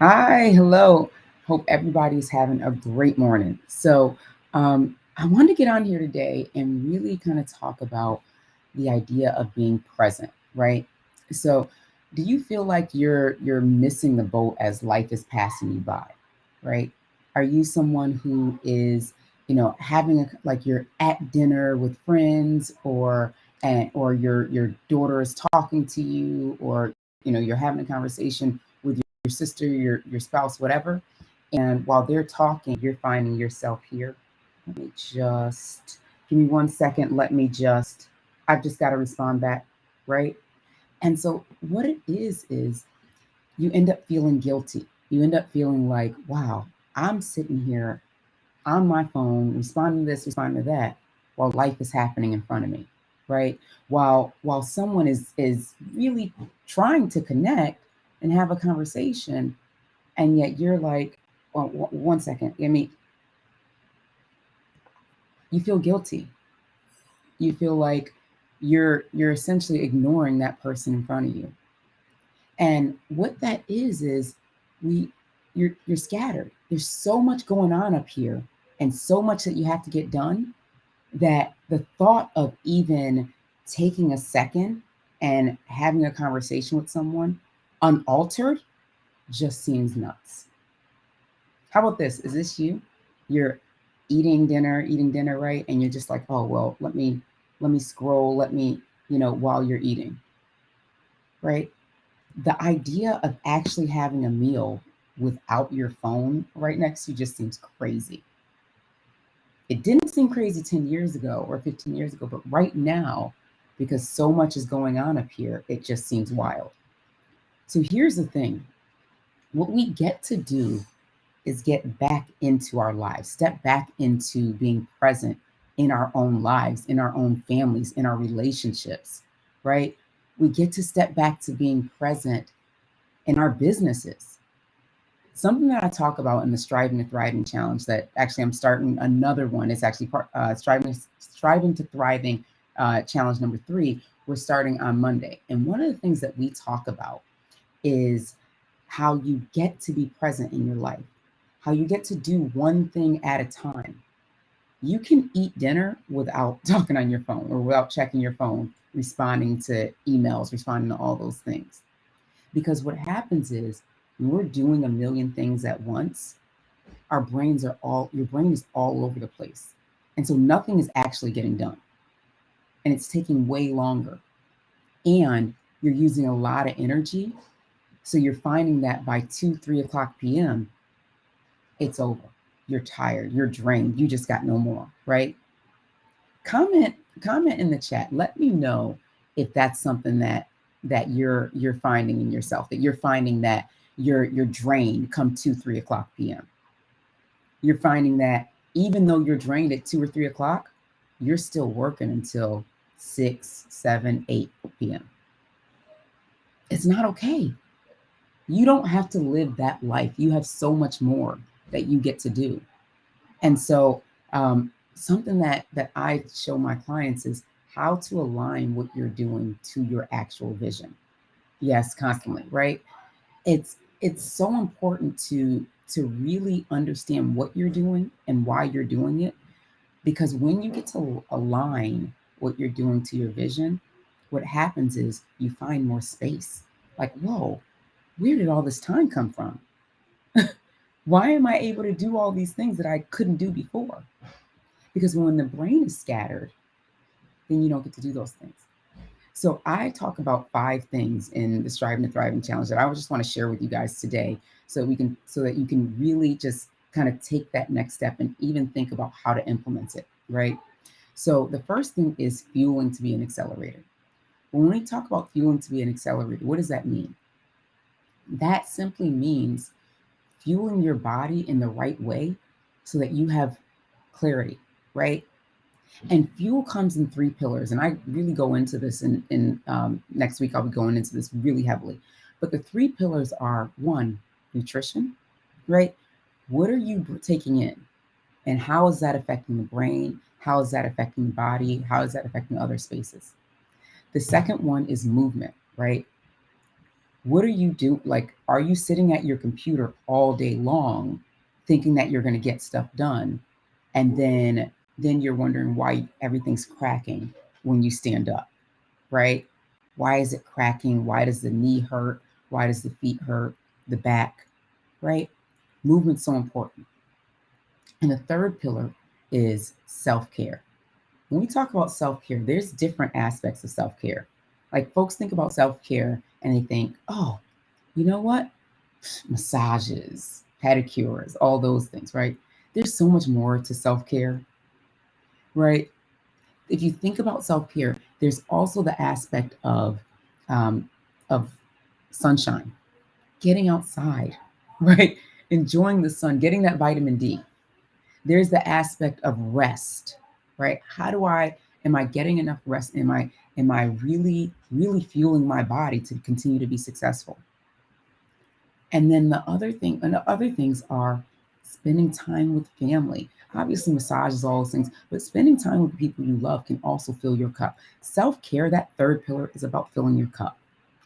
Hi, hello. Hope everybody's having a great morning. I wanted to get on here today and really kind of talk about the idea of being present, right? So, do you feel like you're missing the boat as life is passing you by, right? Are you someone who is, having like you're at dinner with friends, or your daughter is talking to you, or you're having a conversation with your sister, your spouse, whatever. And while they're talking, you're finding yourself here. Let me just give me 1 second. I've just got to respond back, right? And so what it is you end up feeling guilty. You end up feeling like, wow, I'm sitting here on my phone, responding to this, responding to that, while life is happening in front of me, right? While someone is really trying to connect and have a conversation, and yet you're like, well, 1 second. I mean, you feel guilty. You feel like you're essentially ignoring that person in front of you. And what that is we you're scattered. There's so much going on up here and so much that you have to get done that the thought of even taking a second and having a conversation with someone unaltered just seems nuts. How about this? Is this you? You're eating dinner, right? And you're just like, oh well, let me scroll, let me, while you're eating, right? The idea of actually having a meal without your phone right next to you just seems crazy. It didn't seem crazy 10 years ago or 15 years ago, but right now, because so much is going on up here, it just seems wild. So here's the thing: what we get to do is get back into our lives, step back into being present in our own lives, in our own families, in our relationships, right? We get to step back to being present in our businesses. Something that I talk about in the Striving to Thriving challenge, that actually I'm starting another one. It's actually Striving to Thriving challenge number 3. We're starting on Monday. And one of the things that we talk about is how you get to be present in your life, how you get to do one thing at a time. You can eat dinner without talking on your phone or without checking your phone, responding to emails, responding to all those things. Because what happens is when we're doing a million things at once, your brain is all over the place. And so nothing is actually getting done. And it's taking way longer. And you're using a lot of energy. So you're finding that by 2, 3 o'clock p.m., it's over. You're tired, you're drained, you just got no more, right? Comment, comment in the chat. Let me know if that's something that you're finding in yourself, that you're finding that you're drained come 2, 3 o'clock p.m. You're finding that even though you're drained at 2 or 3 o'clock, you're still working until 6, 7, 8 p.m. It's not okay. You don't have to live that life. You have so much more that you get to do. And so, something that I show my clients is how to align what you're doing to your actual vision. Yes, constantly, right? It's so important to really understand what you're doing and why you're doing it, because when you get to align what you're doing to your vision, what happens is you find more space. Like, whoa, where did all this time come from? Why am I able to do all these things that I couldn't do before? Because when the brain is scattered, then you don't get to do those things. So I talk about 5 things in the Striving to Thriving challenge that I would just want to share with you guys today, so that you can really just kind of take that next step and even think about how to implement it, right? So the first thing is fueling to be an accelerator. When we talk about fueling to be an accelerator, what does that mean? That simply means fueling your body in the right way so that you have clarity, right? And fuel comes in 3 pillars. And I really go into this in next week. I'll be going into this really heavily. But the 3 pillars are: one, nutrition, right? What are you taking in? And how is that affecting the brain? How is that affecting the body? How is that affecting other spaces? The second one is movement, right? What are you do? Like, are you sitting at your computer all day long thinking that you're going to get stuff done? And then you're wondering why everything's cracking when you stand up, right? Why is it cracking? Why does the knee hurt? Why does the feet hurt? The back, right? Movement's so important. And the third pillar is self-care. When we talk about self-care, there's different aspects of self-care. Like folks think about self-care and they think, oh, you know what? Massages, pedicures, all those things, right? There's so much more to self-care, right? If you think about self-care, there's also the aspect um, of sunshine, getting outside, right? Enjoying the sun, getting that vitamin D. There's the aspect of rest, right? How do I am I getting enough rest? Am I really fueling my body to continue to be successful? And then the other things are spending time with family. Obviously, massages, all those things, but spending time with people you love can also fill your cup. Self care, that third pillar, is about filling your cup,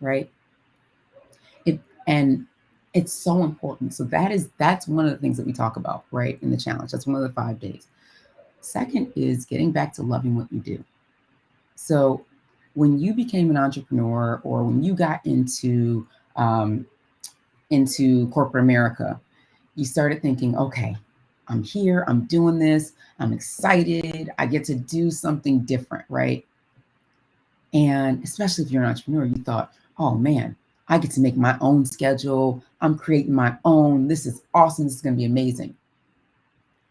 right? It and it's so important. So that's one of the things that we talk about, right, in the challenge. That's one of the 5 days. Second is getting back to loving what you do. So when you became an entrepreneur or when you got um, into corporate America, you started thinking, okay, I'm here, I'm doing this, I'm excited, I get to do something different, right? And especially if you're an entrepreneur, you thought, oh man, I get to make my own schedule, I'm creating my own, this is awesome, this is going to be amazing.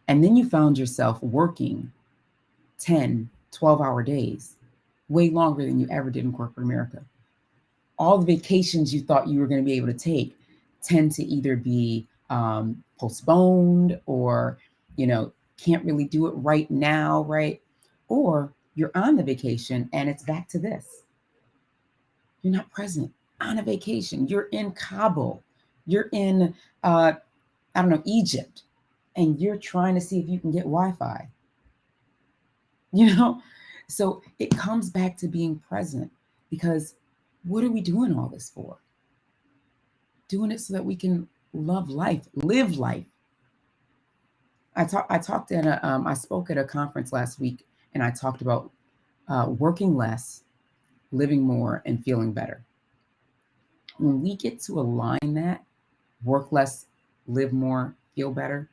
And then you found yourself working 10, 12-hour days, way longer than you ever did in corporate America. All the vacations you thought you were going to be able to take tend to either be postponed or, you know, can't really do it right now, right? Or you're on the vacation and it's back to this. You're not present on a vacation. You're in Kabul. You're in, I don't know, Egypt. And you're trying to see if you can get Wi Fi, you know? So it comes back to being present because what are we doing all this for? Doing it so that we can love life, live life. I spoke at a conference last week, and I talked about working less, living more, and feeling better. When we get to align that, work less, live more, feel better,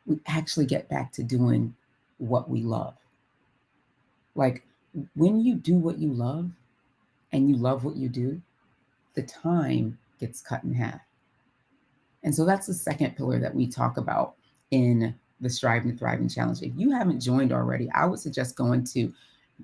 we actually get back to doing what we love. Like when you do what you love and you love what you do, the time gets cut in half. And so that's the second pillar that we talk about in the Striving to Thriving Challenge. If you haven't joined already, I would suggest going to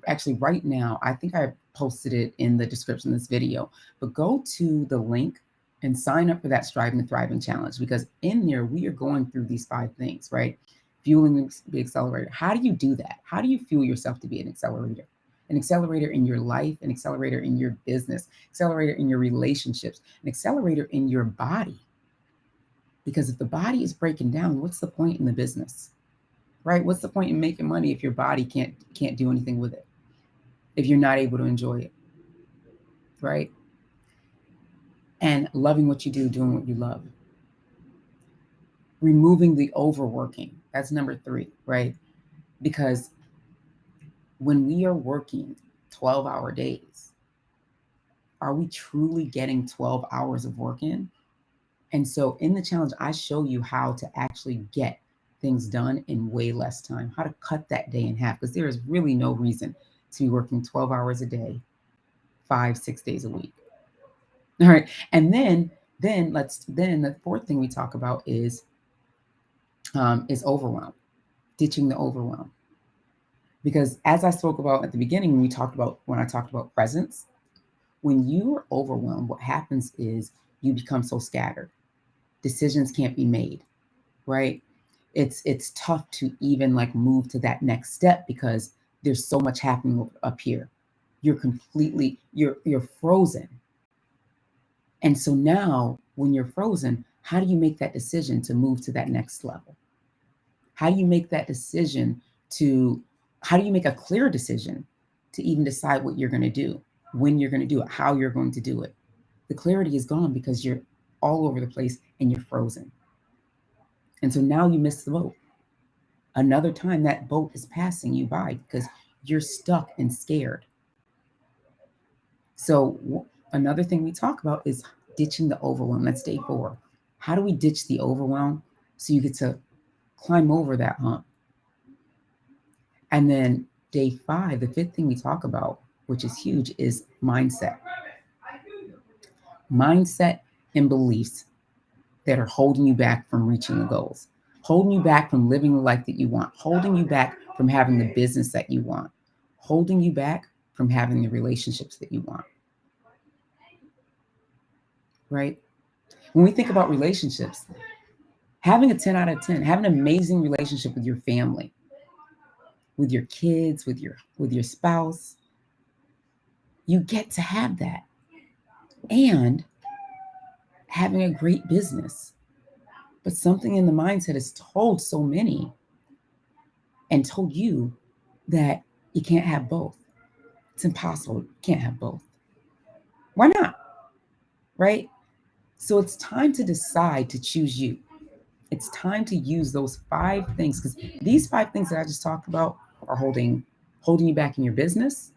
actually right now. I think I posted it in the description of this video, but go to the link and sign up for that Striving to Thriving Challenge because in there we are going through these 5 things, right? Fueling the accelerator. How do you do that? How do you fuel yourself to be an accelerator? An accelerator in your life, an accelerator in your business, accelerator in your relationships, an accelerator in your body. Because if the body is breaking down, what's the point in the business? Right? What's the point in making money if your body can't do anything with it? If you're not able to enjoy it, right? And loving what you do, doing what you love. Removing the overworking. That's number 3, right? Because when we are working 12-hour days, are we truly getting 12 hours of work in? And so in the challenge, I show you how to actually get things done in way less time, how to cut that day in half, because there is really no reason to be working 12 hours a day, 5, 6 days a week. All right. And then the fourth thing we talk about is overwhelm, ditching the overwhelm. Because as I spoke about at the beginning, when I talked about presence, when you are overwhelmed, what happens is you become so scattered. Decisions can't be made, right? It's tough to even like move to that next step because there's so much happening up here. You're frozen. And so now when you're frozen, how do you make that decision to move to that next level? How do you make that decision to how do you make a clear decision to even decide what you're going to do, when you're going to do it, how you're going to do it? the clarity is gone because you're all over the place and you're frozen. And so now you miss the boat. Another time that boat is passing you by because you're stuck and scared. So another thing we talk about is ditching the overwhelm. That's day 4. How do we ditch the overwhelm so you get to climb over that hump? And then day 5, the 5th thing we talk about, which is huge, is mindset. Mindset and beliefs that are holding you back from reaching the goals, holding you back from living the life that you want, holding you back from having the business that you want, holding you back from having the relationships that you want. Right? When we think about relationships, having a 10 out of 10, having an amazing relationship with your family, with your kids, with your spouse, you get to have that. And having a great business. But something in the mindset has told so many and told you that you can't have both. It's impossible. You can't have both. Why not? Right? So it's time to decide to choose you. It's time to use those 5 things, because these 5 things that I just talked about are holding you back in your business,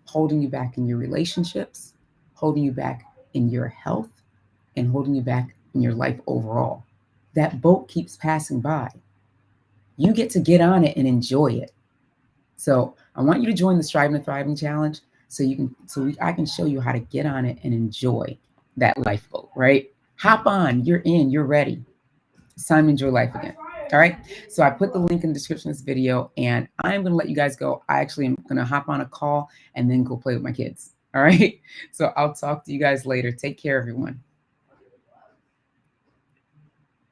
holding you back in your relationships, holding you back in your health, and holding you back in your life overall. That boat keeps passing by. You get to get on it and enjoy it. So I want you to join the Striving to Thriving Challenge so I can show you how to get on it and enjoy that lifeboat, right? Hop on, you're in, you're ready. It's time to enjoy life again. All right. So I put the link in the description of this video, and I'm going to let you guys go. I actually am going to hop on a call and then go play with my kids. All right. So I'll talk to you guys later. Take care, everyone.